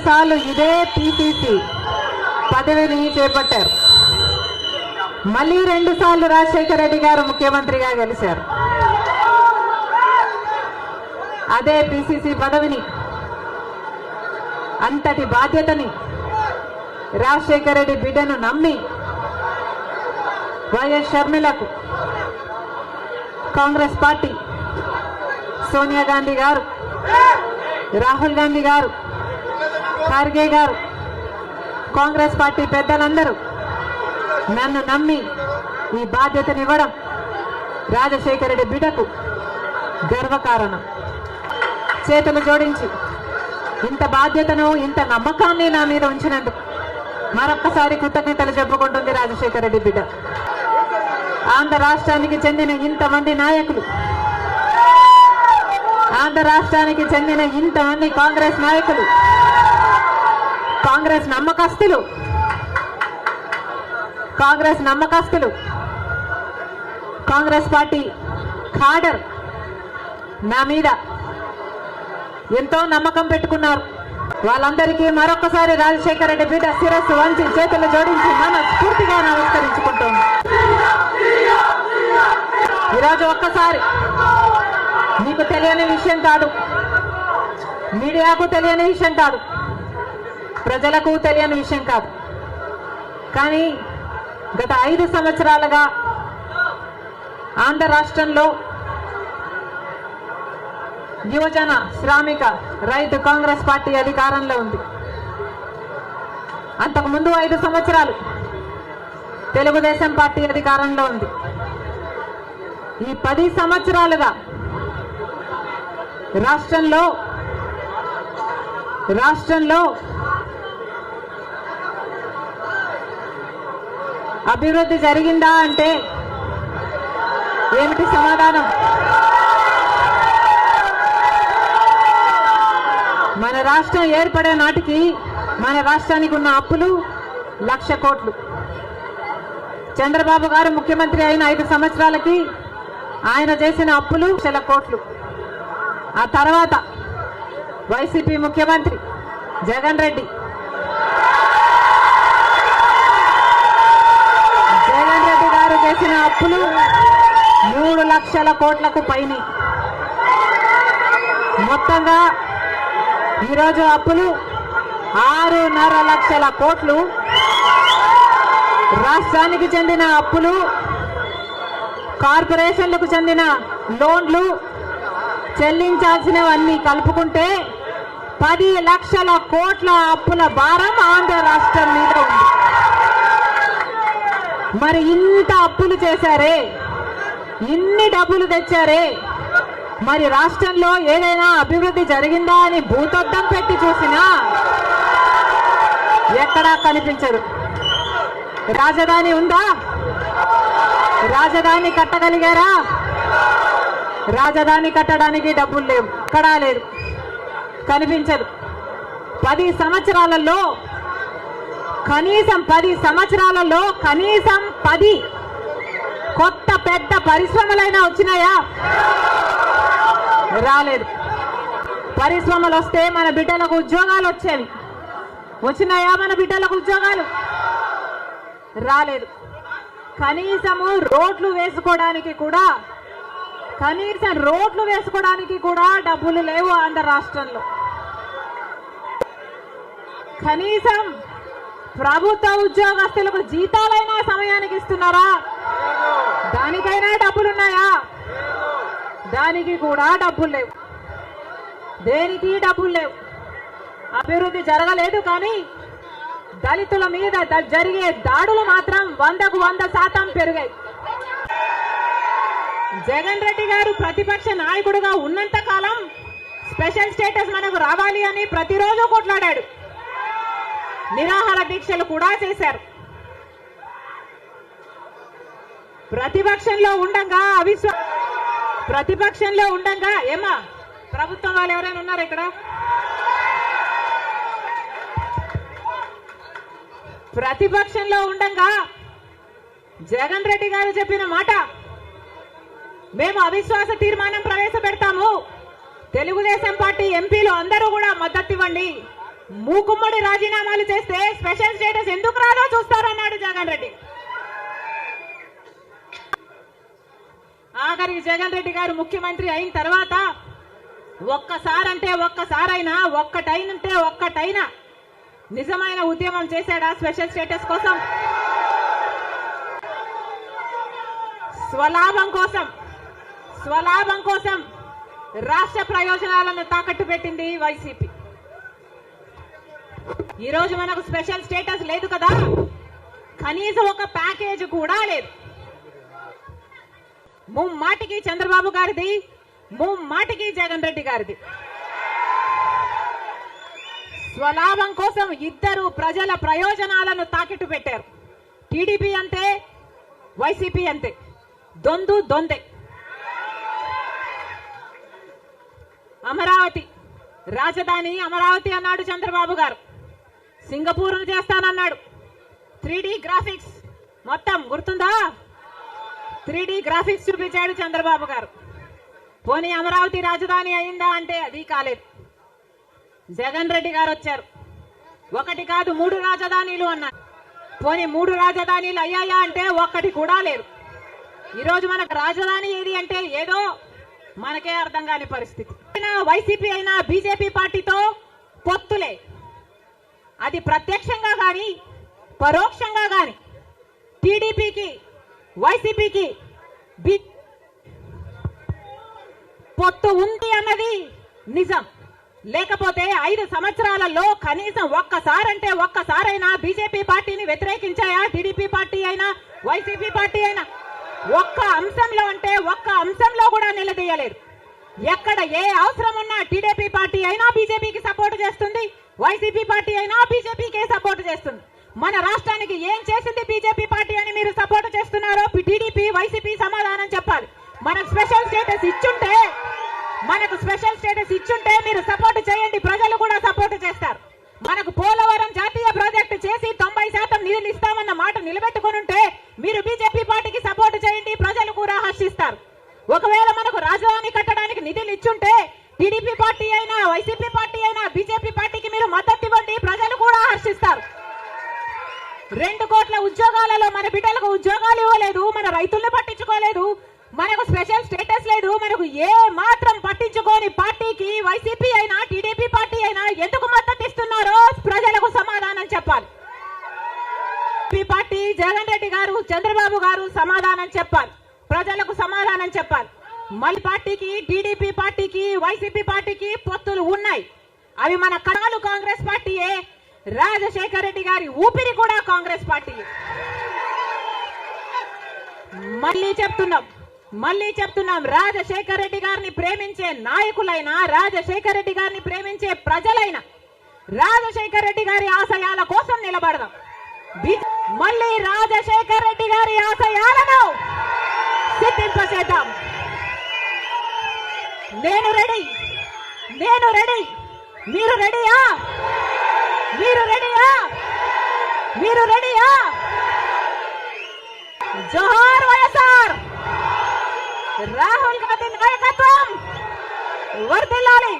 సార్లు ఇదే పిసిసి పదవిని చేపట్టారు. మళ్ళీ 2 సార్లు రాజశేఖర రెడ్డి గారు ముఖ్యమంత్రిగా గెలిచారు. అదే పిసిసి పదవిని, అంతటి బాధ్యతని రాజశేఖర రెడ్డి బిడ్డను నమ్మి వైఎస్ షర్మిలకు కాంగ్రెస్ పార్టీ, సోనియా గాంధీ గారు, రాహుల్ గాంధీ గారు, ఖార్గే గారు, కాంగ్రెస్ పార్టీ పెద్దలందరూ నన్ను నమ్మి ఈ బాధ్యతనివ్వడం రాజశేఖర రెడ్డి బిడ్డకు గర్వకారణం. చేతులు జోడించి ఇంత బాధ్యతను, ఇంత నమ్మకాన్ని నా మీద ఉంచినందుకు మరొక్కసారి కృతజ్ఞతలు చెప్పుకుంటుంది రాజశేఖర రెడ్డి బిడ్డ. ఆంధ్ర రాష్ట్రానికి చెందిన ఇంతమంది నాయకులు, ఆంధ్ర రాష్ట్రానికి చెందిన ఇంతమంది కాంగ్రెస్ నాయకులు, కాంగ్రెస్ నమ్మకస్తులు, కాంగ్రెస్ పార్టీ ఖాడర్ నా మీద ఎంతో నమ్మకం పెట్టుకున్నారు. వాళ్ళందరికీ మరొకసారి రాజశేఖర రెడ్డి బిడ్డ శిరస్సు వంచి చేతులు జోడించి మనస్ఫూర్తిగా నమస్కరించుకుంటుంది. ఈరోజు ఒక్కసారి మీకు తెలియని విషయం కాదు, మీడియాకు తెలియని విషయం కాదు, ప్రజలకు తెలియని విషయం కాదు, కానీ గత 5 సంవత్సరాలుగా ఆంధ్ర రాష్ట్రంలో యువజన శ్రామిక రైతు కాంగ్రెస్ పార్టీ అధికారంలో ఉంది. అంతకుముందు 5 సంవత్సరాలు తెలుగుదేశం పార్టీ అధికారంలో ఉంది. ఈ 10 సంవత్సరాలుగా రాష్ట్రంలో అభివృద్ధి జరిగిందా అంటే ఏమిటి సమాధానం? మన రాష్ట్రం ఏర్పడే నాటికి మన రాష్ట్రానికి ఉన్న అప్పులు 1,00,000 కోట్లు. చంద్రబాబు గారు ముఖ్యమంత్రి అయిన 5 సంవత్సరాలకి ఆయన చేసిన అప్పులు 1,00,000 కోట్లు. ఆ తర్వాత వైసీపీ ముఖ్యమంత్రి జగన్ రెడ్డి గారు చేసిన అప్పులు 3,00,000 కోట్లకు పైన. మొత్తంగా ఈరోజు అప్పులు 6.5 లక్షల కోట్లు. రాష్ట్రానికి చెందిన అప్పులు, కార్పొరేషన్లకు చెందిన లోన్లు చెల్లించాల్సినవన్నీ కలుపుకుంటే 10 లక్షల కోట్ల అప్పుల భారం ఆంధ్ర రాష్ట్రం మీద ఉంది. మరి ఇంత అప్పులు చేశారే, ఇన్ని డబ్బులు తెచ్చారే, మరి రాష్ట్రంలో ఏదైనా అభివృద్ధి జరిగిందా అని భూతద్దం పెట్టి చూసినా ఎక్కడా కనిపించదు. రాజధాని ఉందా? రాజధాని కట్టగలిగారా? రాజధాని కట్టడానికి డబ్బులు లేవు, ఎక్కడా లేదు, కనిపించదు. 10 సంవత్సరాలలో కనీసం 10 కొత్త పెద్ద పరిశ్రమలైనా వచ్చినాయా? రాలేదు. పరిశ్రమలు వస్తే మన బిడ్డలకు ఉద్యోగాలు వచ్చేవి. వచ్చినాయా మన బిడ్డలకు ఉద్యోగాలు? రాలేదు. కనీసం రోడ్లు వేసుకోవడానికి కూడా డబ్బులు లేవు ఆంధ్ర రాష్ట్రంలో. కనీసం ప్రభుత్వ ఉద్యోగస్తులకు జీతాలైనా సమయానికి ఇస్తున్నారా? దానికైనా డబ్బులున్నాయా? దానికి కూడా డబ్బులు లేవు. దేనికి డబ్బులు లేవు. అభివృద్ధి జరగలేదు, కానీ దళితుల మీద జరిగే దాడులు మాత్రం 100కు 100% పెరిగాయి. జగన్ రెడ్డి గారు ప్రతిపక్ష నాయకుడిగా ఉన్నంత కాలం స్పెషల్ స్టేటస్ మనకు రావాలి అని ప్రతిరోజు కొట్లాడాడు. నిరాహార దీక్షలు కూడా చేశారు. ప్రతిపక్షంలో ఉండంగా ఏమా ప్రభుత్వం వాళ్ళు ఎవరైనా ఉన్నారు ఇక్కడ? ప్రతిపక్షంలో ఉండంగా జగన్ రెడ్డి గారు చెప్పిన మాట, మేము అవిశ్వాస తీర్మానం ప్రవేశపెడతాము, తెలుగుదేశం పార్టీ ఎంపీలు అందరూ కూడా మద్దతు ఇవ్వండి, మూకుమ్మడి రాజీనామాలు చేస్తే స్పెషల్ స్టేటస్ ఎందుకు రాదో చూస్తారన్నాడు జగన్ రెడ్డి. ఆఖరికి జగన్ రెడ్డి గారు ముఖ్యమంత్రి అయిన తర్వాత ఒక్కసారంటే ఒక్కసారైనా ఒక్కటైనా నిజమైన ఉద్యమం చేశాడా స్పెషల్ స్టేటస్ కోసం? స్వలాభం కోసం రాష్ట్ర ప్రయోజనాలను తాకట్టు పెట్టింది వైసీపీ. ఈ రోజు మనకు స్పెషల్ స్టేటస్ లేదు కదా, కనీసం ఒక ప్యాకేజ్ కూడా లేదు. ముమ్మాటికి చంద్రబాబు గారిది, ముమ్మాటికి జగన్ రెడ్డి గారిది. స్వలాభం కోసం ఇద్దరు ప్రజల ప్రయోజనాలను తాకట్టు పెట్టారు. టీడీపీ అంతే, వైసీపీ అంతే, దొందే. అమరావతి రాజధాని అమరావతి అన్నాడు చంద్రబాబు గారు. సింగపూర్ను చేస్తానన్నాడు. 3D గ్రాఫిక్స్ మొత్తం గుర్తుందా? 3D గ్రాఫిక్స్ చూపించాడు చంద్రబాబు గారు. పోనీ అమరావతి రాజధాని అయిందా అంటే అది కాలేదు. జగన్ రెడ్డి గారు వచ్చారు. ఒకటి కాదు 3 రాజధానిలు అన్నారు. పోనీ 3 రాజధానిలు అయ్యాయా అంటే ఒక్కటి కూడా లేదు. ఈరోజు మనకు రాజధాని ఏది అంటే ఏదో మనకే అర్థం కాని పరిస్థితి. వైసీపీ అయినా బీజేపీ పార్టీతో పొత్తులే. అది ప్రత్యక్షంగా గాని పరోక్షంగా గాని టీడీపీకి వైసీపీకి పొత్తు ఉంది అన్నది నిజం. లేకపోతే 5 సంవత్సరాలలో కనీసం ఒక్కసారైనా బీజేపీ పార్టీని వ్యతిరేకించాయా టీడీపీ పార్టీ అయినా వైసీపీ పార్టీ అయినా? ఒక్క అంశంలో కూడా నిలదీయలేదు. ఎక్కడ ఏ అవసరం ఉన్నా టీడీపీ పార్టీ అయినా బీజేపీకి సపోర్ట్ చేస్తుంది, వైసీపీ పార్టీ అయినా బీజేపీకే సపోర్ట్ చేస్తుంది. మన రాష్ట్రానికి ఏం చేసింది బీజేపీ పార్టీ అని మీరు సపోర్ట్ చేస్తున్నారో టీడీపీ వైసీపీ సమాధానం చెప్పాలి. మనకు స్పెషల్ స్టేటస్ ఇచ్చుంటే మీరు సపోర్ట్ చేయండి, ప్రజలు కూడా సపోర్ట్ చేస్తారు. మనకు పోలవరం జాతీయ ప్రాజెక్టు చేసి 90% నిధులు ఇస్తామన్న మాట నిలబెట్టుకుని ఉంటే మీరు బీజేపీ పార్టీకి సపోర్ట్ చేయండి, ప్రజలు కూడా హర్షిస్తారు. ఒకవేళ మనకు రాజధాని కట్టడానికి నిధులు ఇచ్చుంటే టీడీపీ పార్టీ అయినా వైసీపీ పార్టీ అయినా బీజేపీ పార్టీకి మీరు మద్దతు ఇవ్వండి, ప్రజలు కూడా హర్షిస్తారు. 2 కోట్ల ఉద్యోగాలలో మన బిడ్డలకు ఉద్యోగాలు ఇవ్వలేదు, మన రైతుల్ని పట్టించుకోలేదు, మనకు స్పెషల్ స్టేటస్ లేదు. మనకు ఏ మాత్రం పట్టించుకోని పార్టీకి వైసీపీ అయినా టీడీపీ పార్టీ అయినా ఎందుకు మద్దతు ఇస్తున్నారో ప్రజలకు సమాధానం చెప్పాలి. పార్టీ జగన్ రెడ్డి గారు చంద్రబాబు గారు సమాధానం చెప్పాలి, ప్రజలకు సమాధానం చెప్పాలి. మళ్ళీ పార్టీకి టీడీపీ పార్టీకి వైసీపీ పార్టీకి పొత్తులు ఉన్నాయి. అవి మన కణాలు కాంగ్రెస్ పార్టీయే, రాజశేఖర రెడ్డి గారి ఊపిరి కూడా కాంగ్రెస్ పార్టీ. మళ్ళీ చెప్తున్నాం రాజశేఖర రెడ్డి గారిని ప్రేమించే నాయకులైనా రాజశేఖర రెడ్డి గారిని ప్రేమించే ప్రజలైనా రాజశేఖర రెడ్డి గారి ఆశయాల కోసం నిలబడదాం. మళ్ళీ రాజశేఖర రెడ్డి గారి ఆశయాలను సిద్ధింపచేద్దాం. నేను రెడీ. మీరు రెడీయా? జోహార్ వైఎస్ఆర్. రాహుల్ గాంధీ నాయకత్వం వర్ధిల్లాలి.